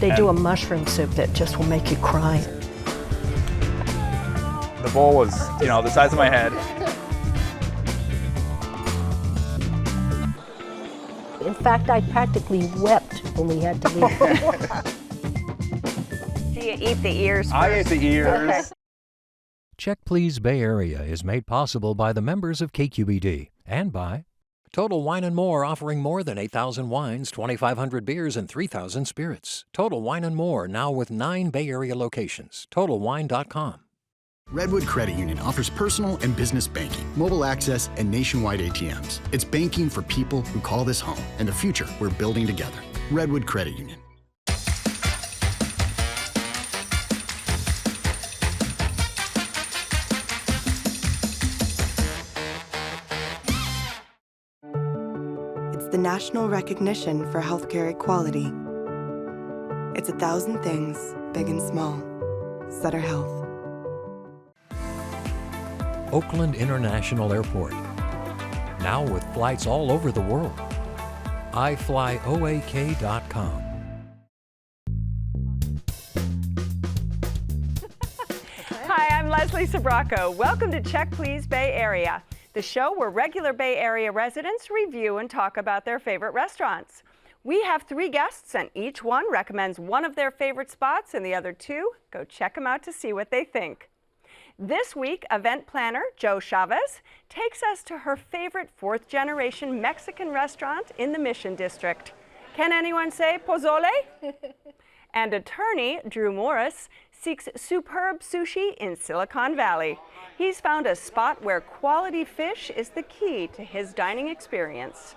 They do a mushroom soup that just will make you cry. The bowl was, the size of my head. In fact, I practically wept when we had to leave. Do you eat the ears first? I ate the ears. Okay. Check Please Bay Area is made possible by the members of KQED and by Total Wine & More, offering more than 8,000 wines, 2,500 beers, and 3,000 spirits. Total Wine & More, now with 9 Bay Area locations. TotalWine.com. Redwood Credit Union offers personal and business banking, mobile access, and nationwide ATMs. It's banking for people who call this home and the future we're building together. Redwood Credit Union. It's the national recognition for healthcare equality. It's 1,000 things, big and small. Sutter Health. Oakland International Airport. Now with flights all over the world. iFlyOAK.com. Hi, I'm Leslie Sabraco. Welcome to Check Please Bay Area, the show where regular Bay Area residents review and talk about their favorite restaurants. We have 3 guests, and each one recommends one of their favorite spots, and the other 2 go check them out to see what they think. This week, event planner Joe Chavez takes us to her favorite 4th-generation Mexican restaurant in the Mission District. Can anyone say pozole? And attorney Drew Morris seeks superb sushi in Silicon Valley. He's found a spot where quality fish is the key to his dining experience.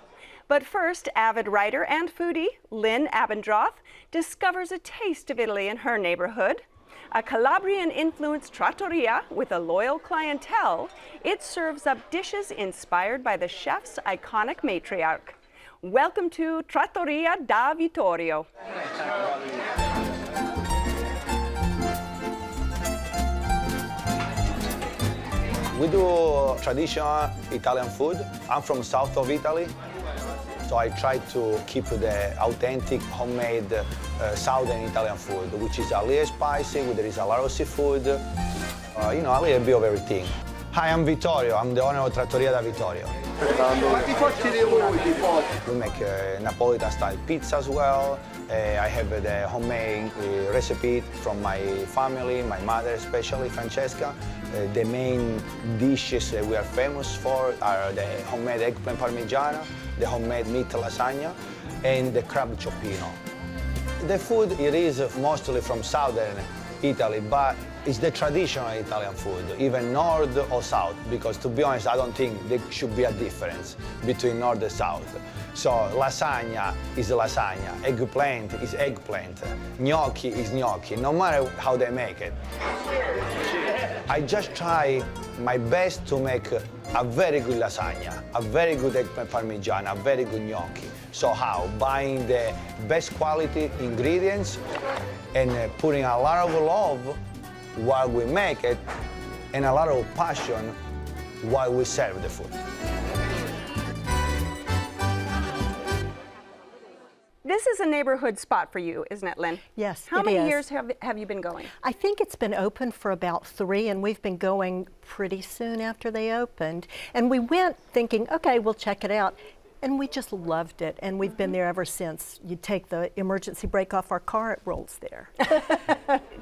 But first, avid writer and foodie Lynn Abendroth discovers a taste of Italy in her neighborhood. A Calabrian-influenced trattoria with a loyal clientele, it serves up dishes inspired by the chef's iconic matriarch. Welcome to Trattoria da Vittorio. We do traditional Italian food. I'm from south of Italy, so I try to keep the authentic, homemade southern Italian food, which is a little spicy, there is a lot of seafood, a little bit of everything. Hi, I'm Vittorio. I'm the owner of Trattoria da Vittorio. We make Napolitan-style pizza as well. I have the homemade recipe from my family, my mother especially, Francesca. The main dishes that we are famous for are the homemade eggplant parmigiana, the homemade meat lasagna, and the crab cioppino. The food, it is mostly from southern Italy, but it's the traditional Italian food, even north or south, because to be honest, I don't think there should be a difference between north and south. So lasagna is lasagna, eggplant is eggplant, gnocchi is gnocchi, no matter how they make it. I just try my best to make a very good lasagna, a very good eggplant parmigiana, a very good gnocchi. So how? Buying the best quality ingredients and putting a lot of love while we make it and a lot of passion while we serve the food. This is a neighborhood spot for you, isn't it, Lynn? Yes, How it many is. years have you been going? I think it's been open for about 3, and we've been going pretty soon after they opened. And we went thinking, okay, we'll check it out. And we just loved it, and we've been there ever since. You take the emergency brake off our car, it rolls there.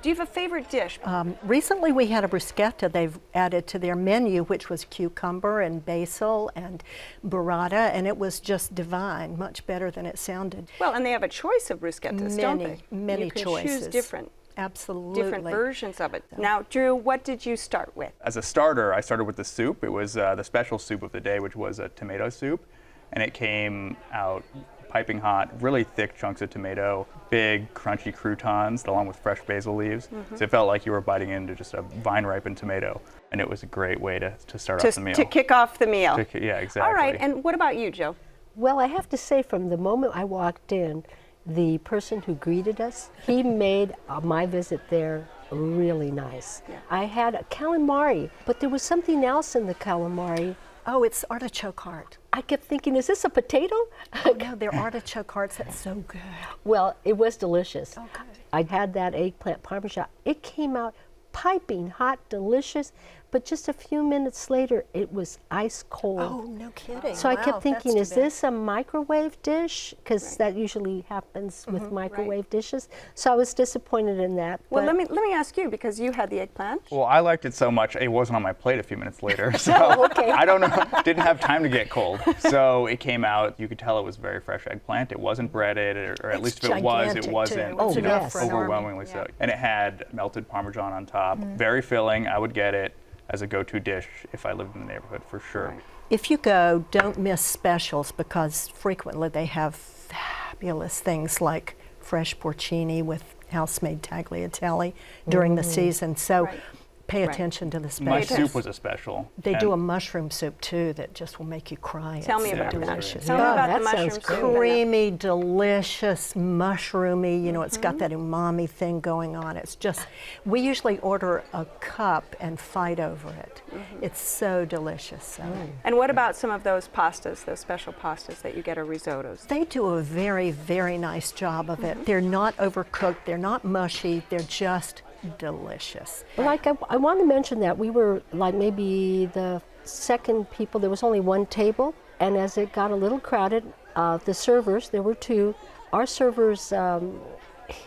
Do you have a favorite dish? Recently we had a bruschetta they've added to their menu, which was cucumber and basil and burrata, and it was just divine, much better than it sounded. Well, and they have a choice of bruschettas, don't they? Many you can choices. choose different versions of it. So. Now, Drew, what did you start with? As a starter, I started with the soup. It was the special soup of the day, which was a tomato soup. And it came out piping hot, really thick chunks of tomato, big crunchy croutons along with fresh basil leaves. So it felt like you were biting into just a vine-ripened tomato. And it was a great way to start off the meal. To kick off the meal. Yeah, exactly. All right, and what about you, Joe? Well, I have to say, from the moment I walked in, the person who greeted us, he made my visit there really nice. Yeah. I had a calamari, but there was something else in the calamari. Oh, it's artichoke heart. I kept thinking, is this a potato? Oh, no, they're artichoke hearts. That's so good. Well, it was delicious. Oh, good. I had that eggplant parmesan. It came out piping hot, delicious, but just a few minutes later, it was ice cold. Oh, no kidding. So I Wow, kept thinking, that's is too bad. this a microwave dish? Because that usually happens with microwave dishes. So I was disappointed in that. Well, but let me ask you, because you had the eggplant. Well, I liked it so much, it wasn't on my plate a few minutes later. So okay. I don't know, didn't have time to get cold. So it came out, you could tell it was very fresh eggplant. It wasn't breaded, or at It's least if it was, it gigantic, wasn't too. It's you know, enough for an army. overwhelmingly so. Yeah. And it had melted Parmesan on top. Very filling. I would get it as a go-to dish if I lived in the neighborhood, for sure. If you go, don't miss specials, because frequently they have fabulous things like fresh porcini with house-made tagliatelle during the season. So pay attention to the My specials. soup was a special. They do a and mushroom soup too that just will make you cry. Tell me It's about delicious. that. Tell me Yeah, about that the sounds mushroom soup. good. Creamy, delicious, mushroomy. You know, it's got that umami thing going on. It's just, we usually order a cup and fight over it. It's so delicious. So. And what about some of those pastas, those special pastas that you get, or risottos? They do a very, very nice job of it. They're not overcooked, they're not mushy, they're just delicious. like I want to mention that we were like maybe the second people. There was only one table, and as it got a little crowded, the servers, there were two. Our servers,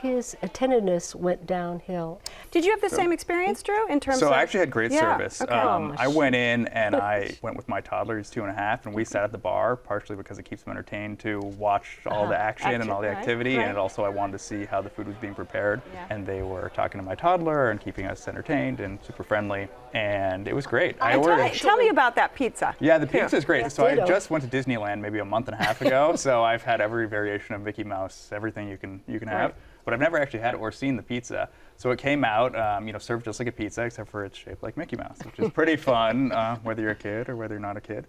his attentiveness went downhill. Did you have the same experience, Drew, in terms So of? I actually had great Yeah, service. okay. I went in and I went with my toddler, he's 2.5, and we sat at the bar, partially because it keeps him entertained to watch all the action and all the Action, right, activity, right. and also I wanted to see how the food was being prepared. Yeah. And they were talking to my toddler and keeping us entertained and super friendly, and it was great. I And ordered. tell me about that pizza. Yeah, the pizza is great. Yes, So I ditto. just went to Disneyland maybe a month and a half ago, so I've had every variation of Mickey Mouse, everything you can have. Right. But I've never actually had or seen the pizza. So it came out, served just like a pizza, except for it's shaped like Mickey Mouse, which is pretty fun, whether you're a kid or whether you're not a kid.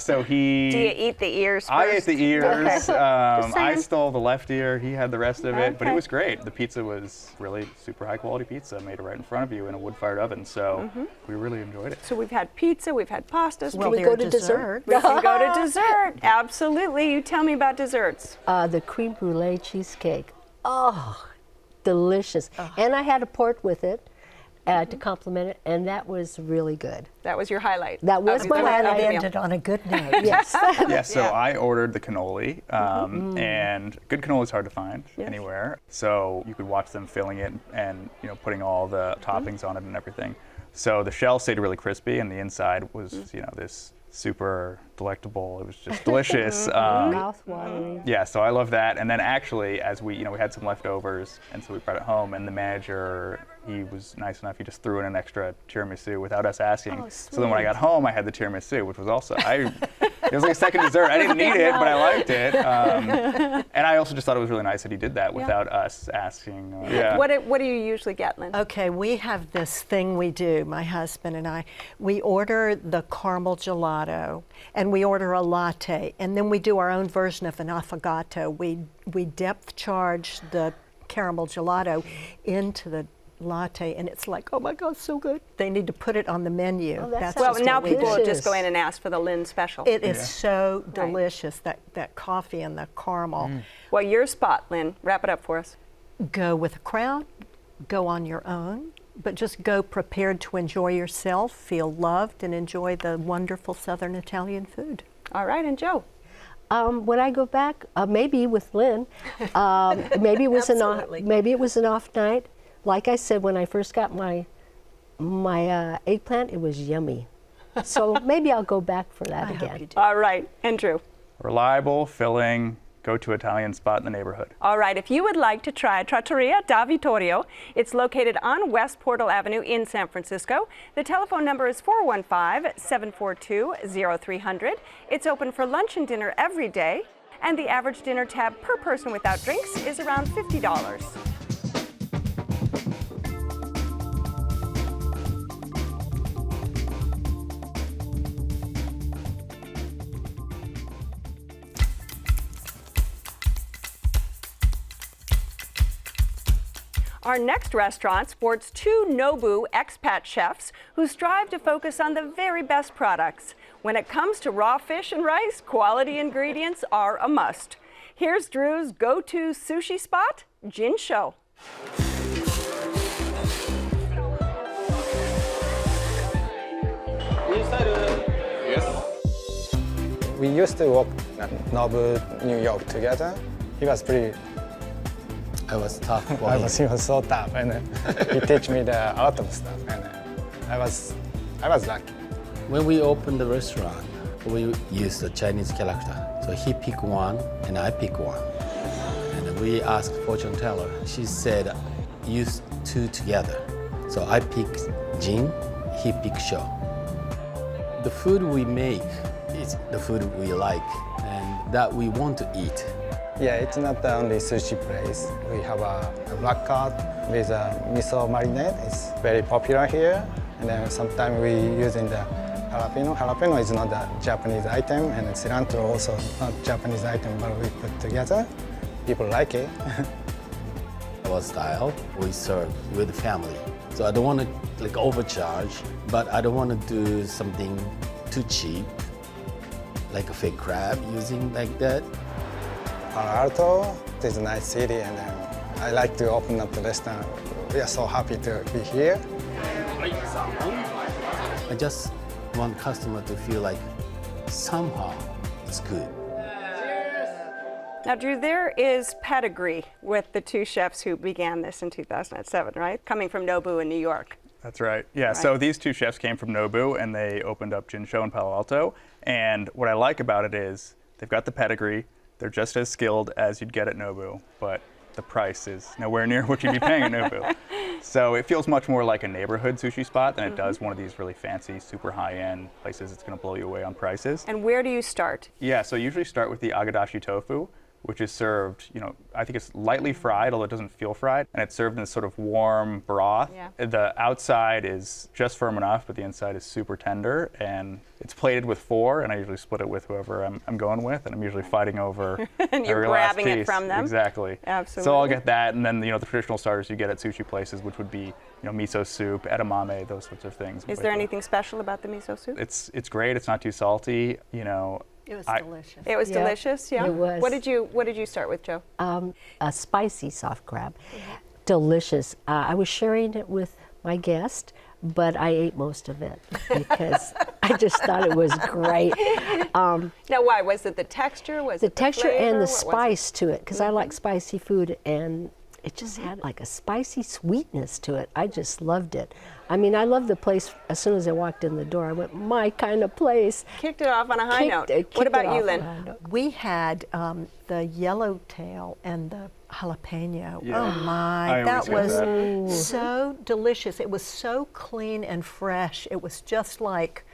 So he. Do you eat the ears first? I ate the ears. I saying. stole the left ear. He had the rest of it, but it Okay. was great. The pizza was really super high quality pizza, made right in front of you in a wood-fired oven. So we really enjoyed it. So we've had pizza, we've had pastas. Well, we they're go to dessert? we can go to dessert. Absolutely. You tell me about desserts. The creme brulee cheesecake. Oh, delicious. And I had a port with it to complement it, and that was really good. That was your highlight. That was of my the- Glad of it the meal. ended on a good note. Yes. Yeah, so Yeah. I ordered the cannoli, and good cannoli is hard to find Yes. anywhere. So you could watch them filling it and putting all the toppings on it and everything. So the shell stayed really crispy, and the inside was this super delectable. It was just delicious. Mouth-watering. Yeah, so I love that. And then actually, as we had some leftovers, and so we brought it home, and the manager, he was nice enough, he just threw in an extra tiramisu without us asking. So then when I got home, I had the tiramisu, which was also, it was like a second dessert. I didn't need it, but I liked it. And I also just thought it was really nice that he did that without us asking. Yeah. What do you usually get, Lynn? Okay, we have this thing we do, my husband and I. We order the caramel gelato, and we order a latte, and then we do our own version of an affogato. We depth charge the caramel gelato into the latte, and it's like, oh my God, so good. They need to put it on the menu. Oh, that That's sounds Well, just now what we people do. will just go Delicious. in and ask for the Lynn special. It is so Right. delicious, that coffee and the caramel. Well, your spot, Lynn. Wrap it up for us. Go with a crowd, go on your own, but just go prepared to enjoy yourself, feel loved, and enjoy the wonderful Southern Italian food. All right, and Joe. When I go back, maybe with Lynn, maybe it was an off night. Like I said, when I first got my eggplant, it was yummy. So maybe I'll go back for that I again. hope you do. All right, and Drew. Reliable, filling, go-to Italian spot in the neighborhood. All right, if you would like to try Trattoria da Vittorio, it's located on West Portal Avenue in San Francisco. The telephone number is 415-742-0300. It's open for lunch and dinner every day, and the average dinner tab per person without drinks is around $50. Our next restaurant sports two Nobu expat chefs who strive to focus on the very best products. When it comes to raw fish and rice, quality ingredients are a must. Here's Drew's go-to sushi spot, Jinsol. We used to work at Nobu, New York together. He was pretty. I was tough. He was so tough, and he taught me a lot of stuff, and I was lucky. When we opened the restaurant, we used a Chinese character. So he picked one and I picked one. And we asked fortune teller. She said, use two together. So I picked Jin, he picked Show. The food we make is the food we like and that we want to eat. Yeah, it's not the only sushi place. We have a black cod with a miso marinade. It's very popular here. And then sometimes we using the jalapeno. Jalapeno is not a Japanese item, and cilantro also not Japanese item, but we put together. People like it. Our style, we serve with family. So I don't want to overcharge, but I don't want to do something too cheap, like a fake crab using like that. Palo Alto is a nice city, and I like to open up the restaurant. We are so happy to be here. I just want customer to feel like somehow it's good. Now, Drew, there is pedigree with the two chefs who began this in 2007, right? Coming from Nobu in New York. That's right. Yeah, Right. so these two chefs came from Nobu and they opened up Jinsol in Palo Alto. And what I like about it is they've got the pedigree. They're just as skilled as you'd get at Nobu, but the price is nowhere near what you'd be paying at Nobu. So it feels much more like a neighborhood sushi spot than it does one of these really fancy, super high-end places that's going to blow you away on prices. And where do you start? Yeah, so I usually start with the agadashi tofu, which is served, I think it's lightly fried, although it doesn't feel fried, and it's served in this sort of warm broth. Yeah. The outside is just firm enough, but the inside is super tender, and it's plated with 4, and I usually split it with whoever I'm going with, and I'm usually fighting over And you're every last grabbing it piece. from them? Exactly. Absolutely. So I'll get that, and then the traditional starters you get at sushi places, which would be miso soup, edamame, those sorts of things. Is there anything special about the miso soup? It's great. It's not too salty. It was delicious. It was Yeah, delicious, yeah? it was. What did you start with, Joe? A spicy soft crab. Delicious. I was sharing it with my guest, but I ate most of it because I just thought it was great. Now, why? Was it the texture? Was The it the texture flavor? and the What was it? spice to it, because I like spicy food, and it just had like a spicy sweetness to it. I just loved it. I mean, I loved the place. As soon as I walked in the door, I went, my kind of place. Kicked it off on a high note. Kicked What it about off you, on a Lynn? high note. We had the yellowtail and the jalapeno. Yeah. Oh my, I that always was get so delicious. It was so clean and fresh. It was just like,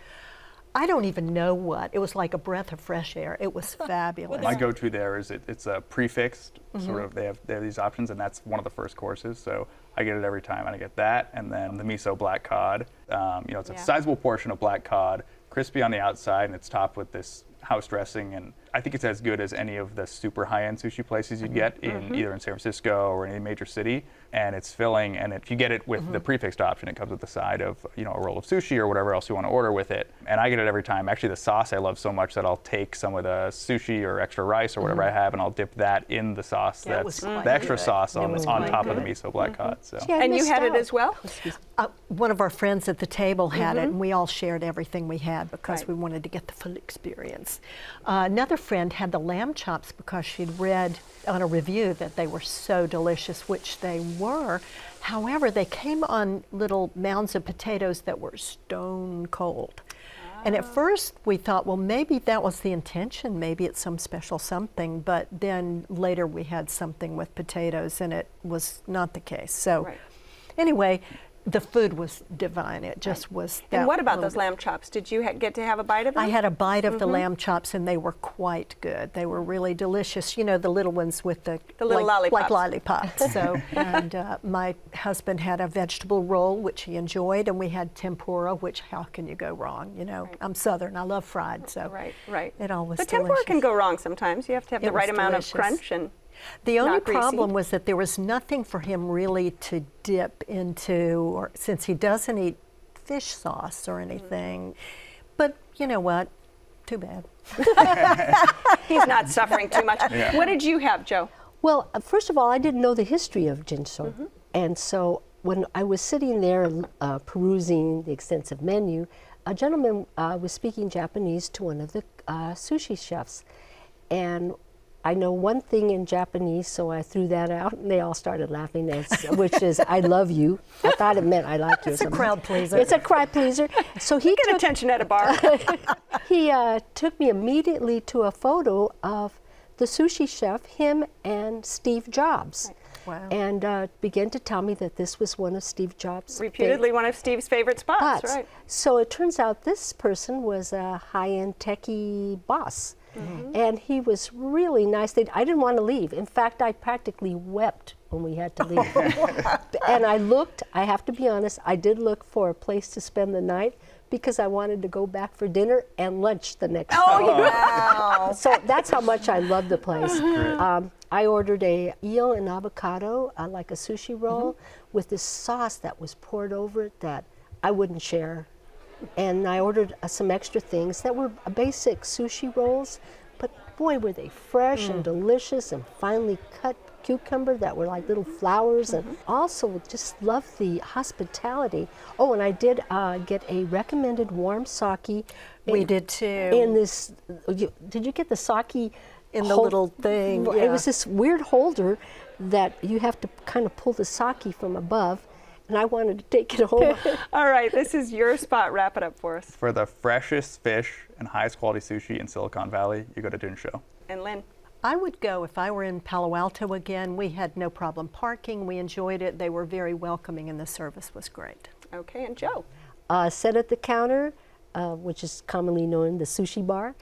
I don't even know what. It was like a breath of fresh air. It was fabulous. My go-to there is it's a prefixed sort of. They have these options, and that's one of the first courses. So I get it every time, and I get that, and then the miso black cod. It's a sizable portion of black cod, crispy on the outside, and it's topped with this house dressing. And I think it's as good as any of the super high-end sushi places you'd get in either in San Francisco or any major city. And it's filling, and if you get it with the prefixed option, it comes with the side of a roll of sushi or whatever else you want to order with it. And I get it every time. Actually, the sauce I love so much that I'll take some of the sushi or extra rice or whatever I have, and I'll dip that in the sauce. Yeah, it was That's quite the extra good. sauce It on was on quite top of the good. miso black cod. So. Yeah, I And you missed had it out. as well? One of our friends at the table had it, and we all shared everything we had because Right. we wanted to get the full experience. Another friend had the lamb chops because she'd read on a review that they were so delicious, which they were. However, they came on little mounds of potatoes that were stone cold. And at first we thought, well, maybe that was the intention. Maybe it's some special something. But then later we had something with potatoes, and it was not the case. So Right. anyway, the food was divine. It just was that. And what about little those lamb chops? Did you get to have a bite of them? I had a bite of the lamb chops, and they were quite good. They were really delicious. The little ones with the little like lollipops. lollipops. So, and my husband had a vegetable roll, which he enjoyed, and we had tempura, which how can you go wrong? I'm Southern. I love fried, so Right. it all was But delicious. tempura can go wrong sometimes. You have to have It the right was amount delicious. of crunch and The only not greasy. problem was that there was nothing for him really to dip into, or since he doesn't eat fish sauce or anything. But you know what? Too bad. he's not suffering too much. What did you have, Joe? Well, first of all, I didn't know the history of Jinsol. And so when I was sitting there perusing the extensive menu, a gentleman was speaking Japanese to one of the sushi chefs. And I know one thing in Japanese, so I threw that out, and they all started laughing, which is, I love you. I thought it meant I like you. It's a crowd pleaser. It's a crowd pleaser. So he Get attention at a bar. he took me immediately to a photo of the sushi chef, him and Steve Jobs. Wow. And began to tell me that this was one of Steve Jobs' Reputedly one of Steve's favorite spots, right? So it turns out this person was a high-end techie boss. And he was really nice. I didn't want to leave. In fact, I practically wept when we had to leave. And I have to be honest, I did look for a place to spend the night because I wanted to go back for dinner and lunch the next day. Wow. So that's how much I love the place. I ordered a eel and avocado, like a sushi roll, with this sauce that was poured over it that I wouldn't share. And I ordered some extra things that were basic sushi rolls, but boy, were they fresh and delicious, and finely cut cucumber that were like little flowers, and also just loved the hospitality. Oh, and I did get a recommended warm sake. We did too. In this, did you get the sake in the little thing? It was this weird holder that you have to kind of pull the sake from above. And I wanted to take it home. All right, this is your spot. Wrap it up for us. For the freshest fish and highest quality sushi in Silicon Valley, you go to Jinsol. And Lynn? I would go if I were in Palo Alto again. We had no problem parking. We enjoyed it. They were very welcoming, and the service was great. Okay, and Joe? Sit at the counter, which is commonly known the sushi bar.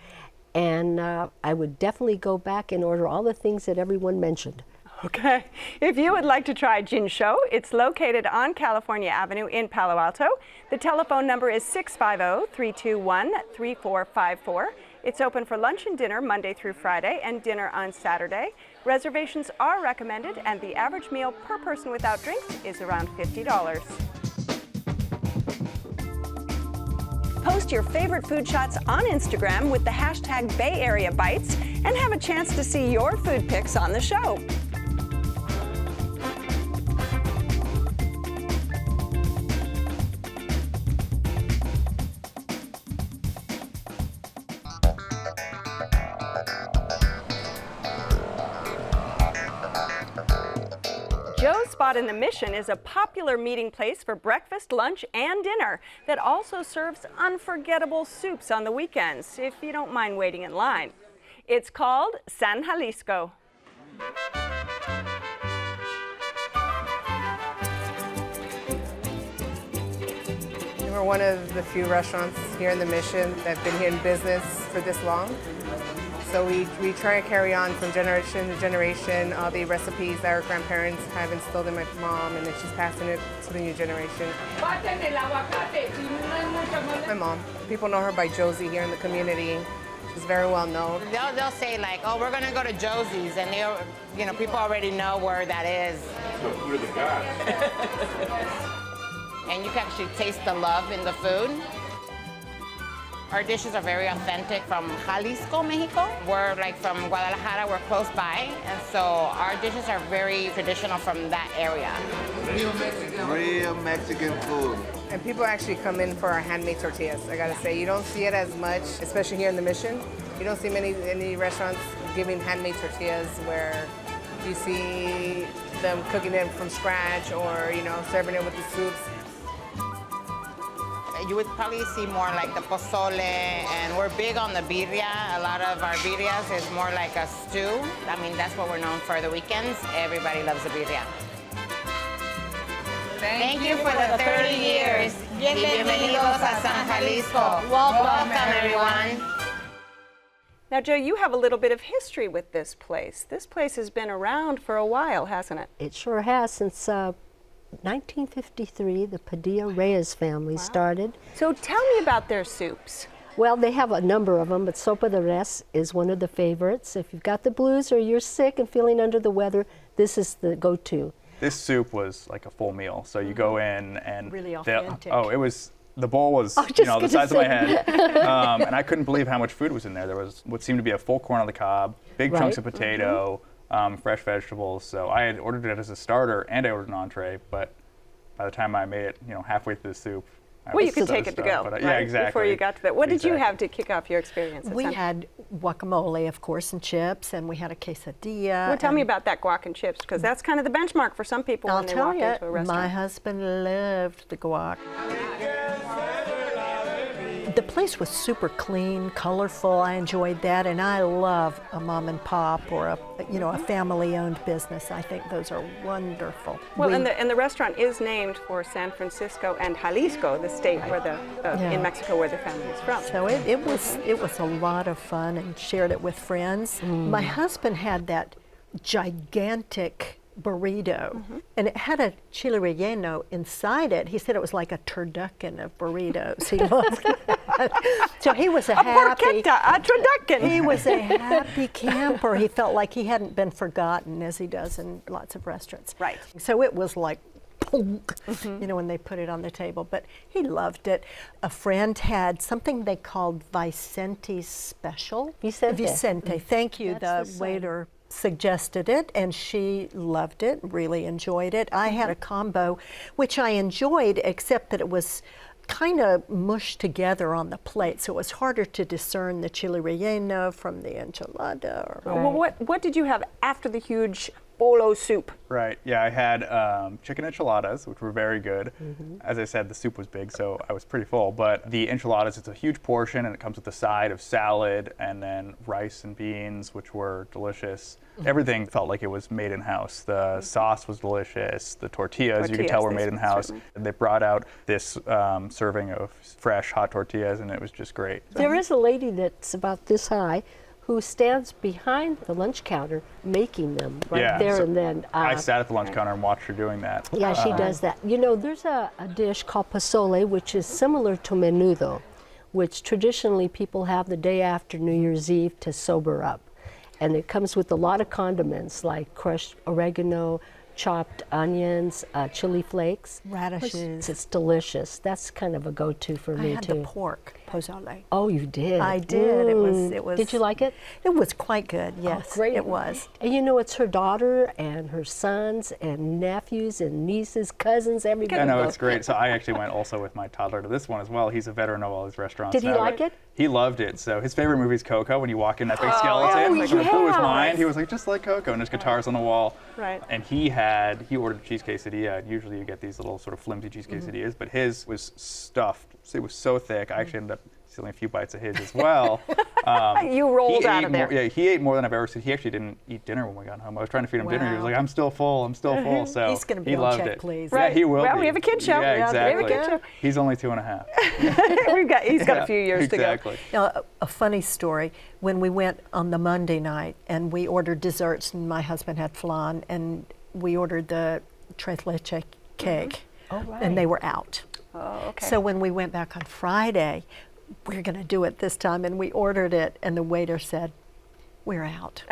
And I would definitely go back and order all the things that everyone mentioned. Okay. If you would like to try Jinsol, it's located on California Avenue in Palo Alto. The telephone number is 650-321-3454. It's open for lunch and dinner Monday through Friday and dinner on Saturday. Reservations are recommended, and the average meal per person without drinks is around $50. Post your favorite food shots on Instagram with the hashtag Bay Area Bites and have a chance to see your food pics on the show. Joe's Spot in the Mission is a popular meeting place for breakfast, lunch, and dinner that also serves unforgettable soups on the weekends, if you don't mind waiting in line. It's called San Jalisco. We're one of the few restaurants here in the Mission that have been here in business for this long. So we try and carry on from generation to generation all the recipes that our grandparents have instilled in my mom, and then she's passing it to the new generation. My mom, people know her by Josie here in the community. She's very well known. They'll say like, oh, we're gonna go to Josie's, and people already know where that is. So who are the guys? And you can actually taste the love in the food. Our dishes are very authentic from Jalisco, Mexico. We're like from Guadalajara, we're close by, and so our dishes are very traditional from that area. Real Mexican food. And people actually come in for our handmade tortillas. I gotta say, you don't see it as much, especially here in the Mission. You don't see any restaurants giving handmade tortillas where you see them cooking them from scratch or serving it with the soups. You would probably see more like the pozole, and we're big on the birria. A lot of our birrias is more like a stew. I mean, that's what we're known for the weekends. Everybody loves the birria. Thank you for the 30 years. Bienvenidos a San Jalisco. Welcome, everyone. Now, Joe, you have a little bit of history with this place. This place has been around for a while, hasn't it? It sure has. Since 1953, the Padilla-Reyes family started. So tell me about their soups. Well, they have a number of them, but Sopa de Res is one of the favorites. If you've got the blues or you're sick and feeling under the weather, this is the go-to. This soup was like a full meal. So you go in and really authentic. The bowl was the size of my head. And I couldn't believe how much food was in there. There was what seemed to be a full corn on the cob, big chunks of potato, fresh vegetables. So I had ordered it as a starter and I ordered an entree, but by the time I made it, halfway through the soup, well, you could take it to go, right? Yeah, exactly. Before you got to that. What did you have to kick off your experience? We had guacamole, of course, and chips, and we had a quesadilla. Well, tell me about that guac and chips, because that's kind of the benchmark for some people when they walk into a restaurant. My husband loved the guac. The place was super clean, colorful. I enjoyed that, and I love a mom and pop or a family-owned business. I think those are wonderful. Well, and the restaurant is named for San Francisco and Jalisco, the state where in Mexico where the family is from. So it was a lot of fun, and shared it with friends. My husband had that gigantic burrito, and it had a chile relleno inside it. He said it was like a turducken of burritos. He loved that. So he was a turducken. He was a happy camper. He felt like he hadn't been forgotten, as he does in lots of restaurants. Right. So it was like, when they put it on the table, but he loved it. A friend had something they called Vicente's Special. Vicente, thank you. The waiter suggested it, and she loved it, really enjoyed it. I had a combo, which I enjoyed, except that it was kind of mushed together on the plate, so it was harder to discern the chile relleno from the enchilada. Well, what did you have after the huge bolo soup? Right, yeah, I had chicken enchiladas, which were very good. As I said, the soup was big, so I was pretty full, but the enchiladas, it's a huge portion, and it comes with a side of salad, and then rice and beans, which were delicious. Everything felt like it was made in-house. The sauce was delicious. The tortillas, you could tell, were made in-house. They brought out this serving of fresh, hot tortillas, and it was just great. There is a lady that's about this high who stands behind the lunch counter making them there and then. I sat at the lunch counter and watched her doing that. Yeah, she does that. There's a dish called pozole, which is similar to menudo, which traditionally people have the day after New Year's Eve to sober up. And it comes with a lot of condiments like crushed oregano, chopped onions, chili flakes. Radishes. It's delicious. That's kind of a go-to for me, too. I had the pork pozole. Oh, you did? I did. It was. Did you like it? It was quite good, yes. Oh, great. It was. And it's her daughter and her sons and nephews and nieces, cousins, everybody. I know, it's great. So I actually went also with my toddler to this one as well. He's a veteran of all these restaurants. Did he like it? He loved it. So his favorite movie is Coco. When you walk in, that big skeleton, like when it blew his mind, he was like, just like Coco, and there's guitars on the wall. Right. And he ordered a cheese quesadilla. Usually you get these little sort of flimsy cheese quesadillas, but his was stuffed. So it was so thick. I actually ended up stealing a few bites of his as well. You rolled out of there. He ate more than I've ever seen. He actually didn't eat dinner when we got home. I was trying to feed him dinner. He was like, I'm still full. I'm still full. So he's going to be he on loved check, it. please. Right. Yeah, he will Well, be. we have a kid show. Yeah, exactly. We have a kid show. He's only 2.5. He's got a few years to go. Exactly. Now, a funny story, when we went on the Monday night and we ordered desserts, and my husband had flan, and we ordered the tres leche cake, and they were out. Oh, okay. So when we went back on Friday, we're going to do it this time, and we ordered it, and the waiter said, we're out.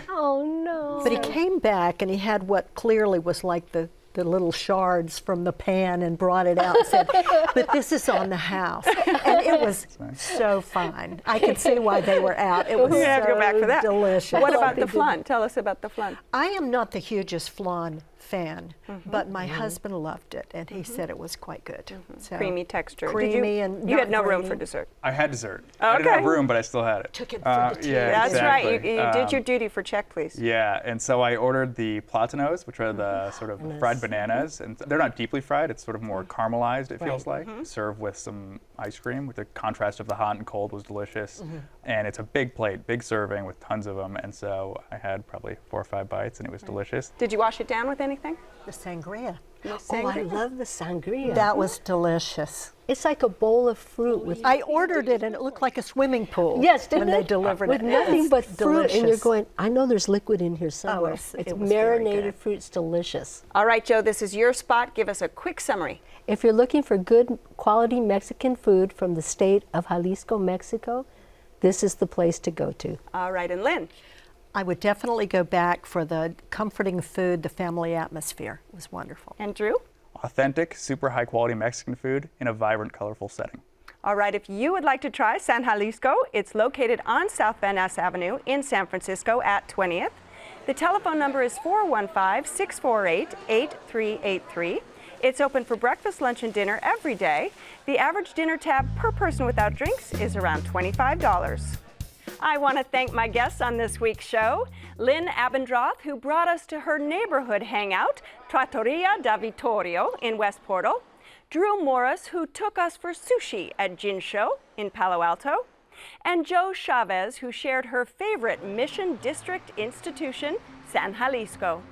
Oh, no. But he came back, and he had what clearly was like the little shards from the pan and brought it out and said, but this is on the house. And it was so fine. I could see why they were out. It was We have to go back for that. delicious. What about the flan? Tell us about the flan. I am not the hugest flan fan, but my husband loved it, and he said it was quite good. So, creamy texture. Creamy and you had no room grainy. for dessert. I had dessert. Okay. I didn't have room, but I still had it. Took it for the tea. Yeah, That's right. exactly. You did your duty for check, please. Yeah, and so I ordered the platanos, which are the sort of fried bananas, and they're not deeply fried. It's sort of more caramelized, it feels like. Served with some ice cream, with the contrast of the hot and cold was delicious. And it's a big plate, big serving with tons of them, and so I had probably 4 or 5 bites, and it was delicious. Did you wash it down with anything? The sangria. Oh, I love the sangria. That was delicious. It's like a bowl of fruit with. I ordered it, and it looked like a swimming pool. Yes, didn't when it? they delivered with it. nothing but fruit, and you're delicious. going, I know there's liquid in here somewhere. It's It's it was very marinated good. fruit's delicious. All right, Joe, this is your spot. Give us a quick summary. If you're looking for good quality Mexican food from the state of Jalisco, Mexico, this is the place to go to. All right, and Lynn? I would definitely go back for the comforting food, the family atmosphere. It was wonderful. And Drew? Authentic, super high quality Mexican food in a vibrant, colorful setting. All right, if you would like to try San Jalisco, it's located on South Van Ness Avenue in San Francisco at 20th. The telephone number is 415-648-8383. It's open for breakfast, lunch, and dinner every day. The average dinner tab per person without drinks is around $25. I want to thank my guests on this week's show, Lynn Abendroth, who brought us to her neighborhood hangout, Trattoria da Vittorio in West Portal, Drew Morris, who took us for sushi at Jinsol in Palo Alto, and Joe Chavez, who shared her favorite Mission District institution, San Jalisco.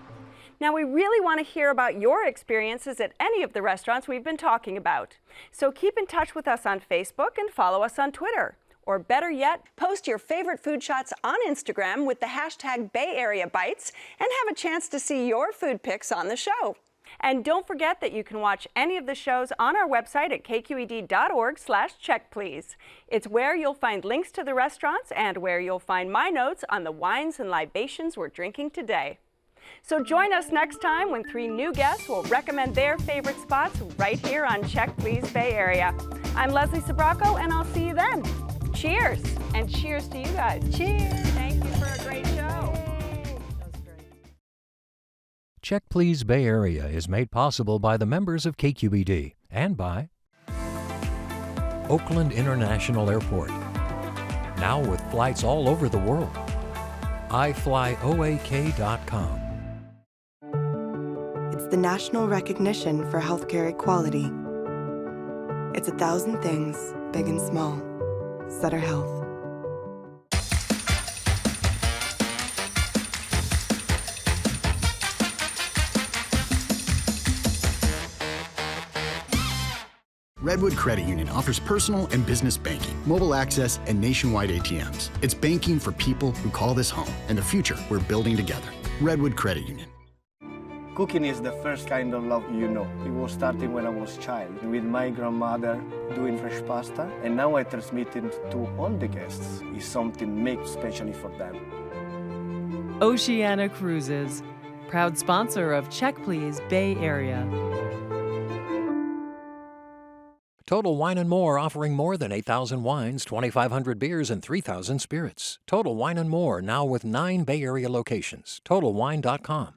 Now, we really want to hear about your experiences at any of the restaurants we've been talking about. So keep in touch with us on Facebook and follow us on Twitter. Or better yet, post your favorite food shots on Instagram with the hashtag Bay Area Bites and have a chance to see your food pics on the show. And don't forget that you can watch any of the shows on our website at kqed.org/checkplease. It's where you'll find links to the restaurants and where you'll find my notes on the wines and libations we're drinking today. So join us next time when 3 new guests will recommend their favorite spots right here on Check Please Bay Area. I'm Leslie Sbrocco, and I'll see you then. Cheers! And cheers to you guys. Cheers! Thank you for a great show. Check Please Bay Area is made possible by the members of KQED and by Oakland International Airport, now with flights all over the world. iFlyOAK.com. It's the national recognition for healthcare equality. It's 1,000 things, big and small. Sutter Health. Redwood Credit Union offers personal and business banking, mobile access, and nationwide ATMs. It's banking for people who call this home and the future we're building together. Redwood Credit Union. Cooking is the first kind of love you know. It was starting when I was a child, with my grandmother doing fresh pasta, and now I transmit it to all the guests. It's something made specially for them. Oceana Cruises, proud sponsor of Check Please Bay Area. Total Wine & More offering more than 8,000 wines, 2,500 beers, and 3,000 spirits. Total Wine & More now with 9 Bay Area locations. TotalWine.com.